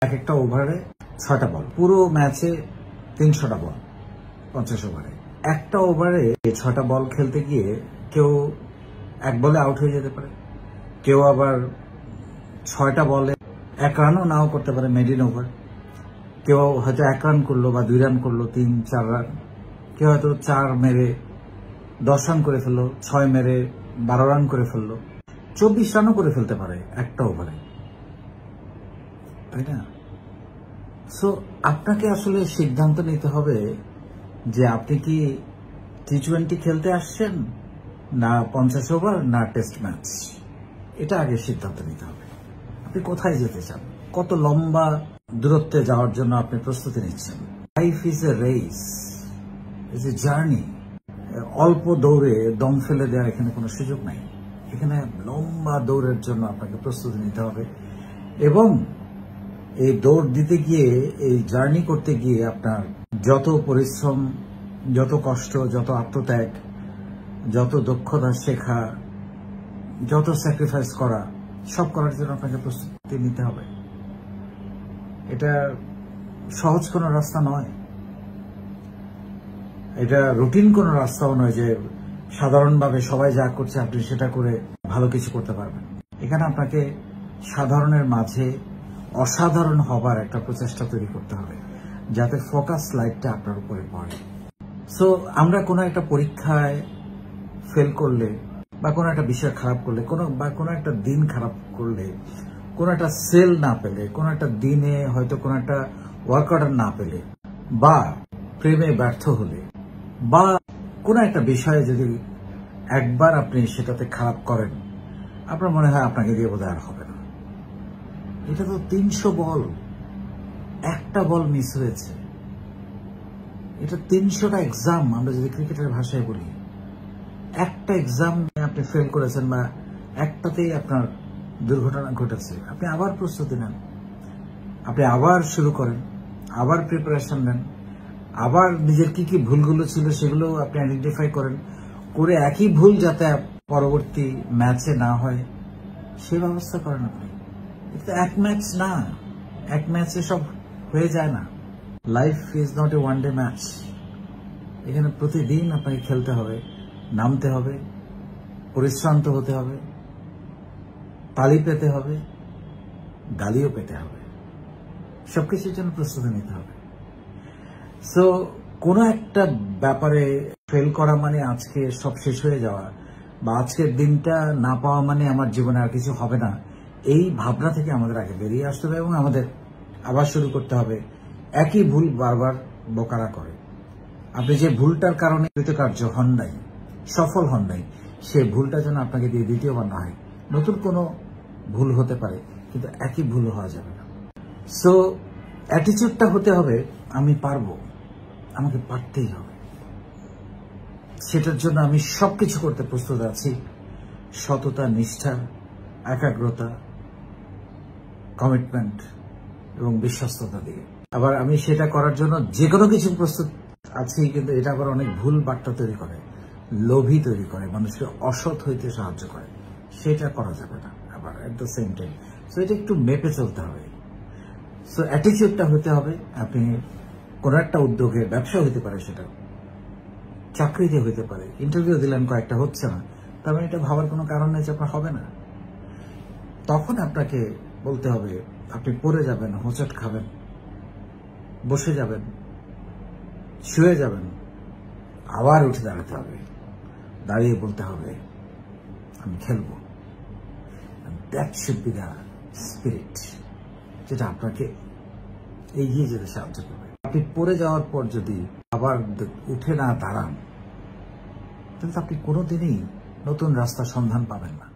এক একটা ওভারে 6টা বল, পুরো ম্যাচে 300টা বল 50 ওভারে। একটা ওভারে 6টা বল খেলতে গিয়ে কেউ এক বলে আউট হয়ে যেতে পারে, কেউ আবার 6টা বলে 1 রানও নাও করতে পারে, মেডিন ওভার। কেউ হয়তো 1 রান করলো বা 2 রান করলো, 3-4 রান। কেউ হয়তো 4 মেরে 10 রান করে ফেললো, 6 মেরে 12 রান করে ফেললো, 24 রানও করে ফেলতে পারে একটা ওভারে, তাই না? সো আপনাকে আসলে সিদ্ধান্ত নিতে হবে যে আপনি কি টি-20 খেলতে আসছেন, না 50 ওভার, না টেস্ট ম্যাচ। এটা আগে সিদ্ধান্ত নিতে হবে। আপনি কোথায় যেতে চান, কত লম্বা দূরত্বে যাওয়ার জন্য আপনি প্রস্তুতি নিচ্ছেন। Life is a race, is a journey. অল্প দৌড়ে দম ফেলে দেওয়ার এখানে কোনো সুযোগ নাই। এখানে লম্বা দৌড়ের জন্য আপনাকে প্রস্তুতি নিতে হবে, এবং এই দৌড় দিতে গিয়ে, এই জার্নি করতে গিয়ে আপনার যত পরিশ্রম, যত কষ্ট, যত আত্মত্যাগ, যত দক্ষতা শেখা, যত স্যাক্রিফাইস করা, সব করার জন্য আপনাকে প্রস্তুতি নিতে হবে। এটা সহজ কোনো রাস্তা নয়, এটা রুটিন কোনো রাস্তাও নয় যে সাধারণভাবে সবাই যা করছে আপনি সেটা করে ভালো কিছু করতে পারবেন। এখানে আপনাকে সাধারণের মাঝে অসাধারণ হবার একটা প্রচেষ্টা তৈরি করতে হবে, যাতে ফোকাস লাইটটা আপনার উপরে পড়ে। সো আমরা কোনো একটা পরীক্ষায় ফেল করলে, বা কোনো একটা বিষয় খারাপ করলে, কোনো একটা দিন খারাপ করলে, কোনো একটা সেল না পেলে, কোনো একটা দিনে হয়তো কোনো একটা ওয়ার্ক অর্ডার না পেলে, বা প্রেমে ব্যর্থ হলে, বা কোনো একটা বিষয়ে যদি একবার আপনি সেটাতে খারাপ করেন, আপনার মনে হয় আপনাকে দিয়ে বোধহয় আর হবে না। এটা তো 300 বল, একটা বল মিস হয়েছে। এটা 300টা এক্সাম, আমরা যদি ক্রিকেটের ভাষায় বলি। একটা এক্সাম আপনি ফেল করেছেন, বা একটাতেই আপনার দুর্ঘটনা ঘটেছে, আপনি আবার প্রস্তুতি নেন, আপনি আবার শুরু করেন, আবার প্রিপারেশন নেন, আবার নিজের কি কি ভুলগুলো ছিল সেগুলো আপনি আইডেন্টিফাই করেন, করে একই ভুল যাতে পরবর্তী ম্যাচে না হয় সে ব্যবস্থা করেন আপনি। এটা এক ম্যাচ না, এক ম্যাচে সব হয়ে যায় না। Life is not a one day match. এখানে প্রতিদিন আপনাকে খেলতে হবে, নামতে হবে, পরিশ্রান্ত হতে হবে, তালি পেতে হবে, গালিও পেতে হবে, সবকিছুর জন্য প্রস্তুতি নিতে হবে। সো কোনো একটা ব্যাপারে ফেল করা মানে আজকে সব শেষ হয়ে যাওয়া, বা আজকের দিনটা না পাওয়া মানে আমার জীবনে আর কিছু হবে না, এই ভাবনা থেকে আমাদের আগে বেরিয়ে আসতে হবে, এবং আমাদের আবার শুরু করতে হবে। একই ভুল বারবার বোকারা করে। আপনি যে ভুলটার কারণে কৃতকার্য হন নাই, সফল হন নাই, সে ভুলটা যেন আপনাকে দিয়ে দ্বিতীয়বার না হয়। নতুন কোনো ভুল হতে পারে, কিন্তু একই ভুল হওয়া যাবে না। সো অ্যাটিচিউডটা হতে হবে, আমি পারবো, আমাকে পারতেই হবে। সেটার জন্য আমি সবকিছু করতে প্রস্তুত আছি, সততা, নিষ্ঠা, একাগ্রতা, কমিটমেন্ট এবং বিশ্বস্ততা দিয়ে। আবার আমি সেটা করার জন্য যে কোনো কিছু প্রস্তুত আছি, কিন্তু এটা আবার অনেক ভুল বার্তা তৈরি করে, লোভী তৈরি করে, মানুষকে অসৎ হইতে সাহায্য করে। সেটা করা যাবে না আবার at the same time. So এটা একটু মেপে চলতে হবে। সো অ্যাটিচিউডটা হতে হবে, আপনি কোন একটা উদ্যোগে, ব্যবসা হইতে পারে, সেটা চাকরিতে হইতে পারে, ইন্টারভিউ দিলেন, কয়েকটা হচ্ছে না, তার মানে এটা ভাবার কোনো কারণ নেই যে আপনার হবে না। তখন আপনাকে বলতে হবে, আপনি পড়ে যাবেন, হোঁচট খাবেন, বসে যাবেন, শুয়ে যাবেন, আবার উঠে দাঁড়াতে হবে, দাঁড়িয়ে বলতে হবে আমি খেলবো। That should be the spirit, যেটা আপনাকে এগিয়ে যেতে সাহায্য করবে। আপনি পড়ে যাওয়ার পর যদি আবার উঠে না দাঁড়ান, তাহলে আপনি কোনোদিনই নতুন রাস্তার সন্ধান পাবেন না।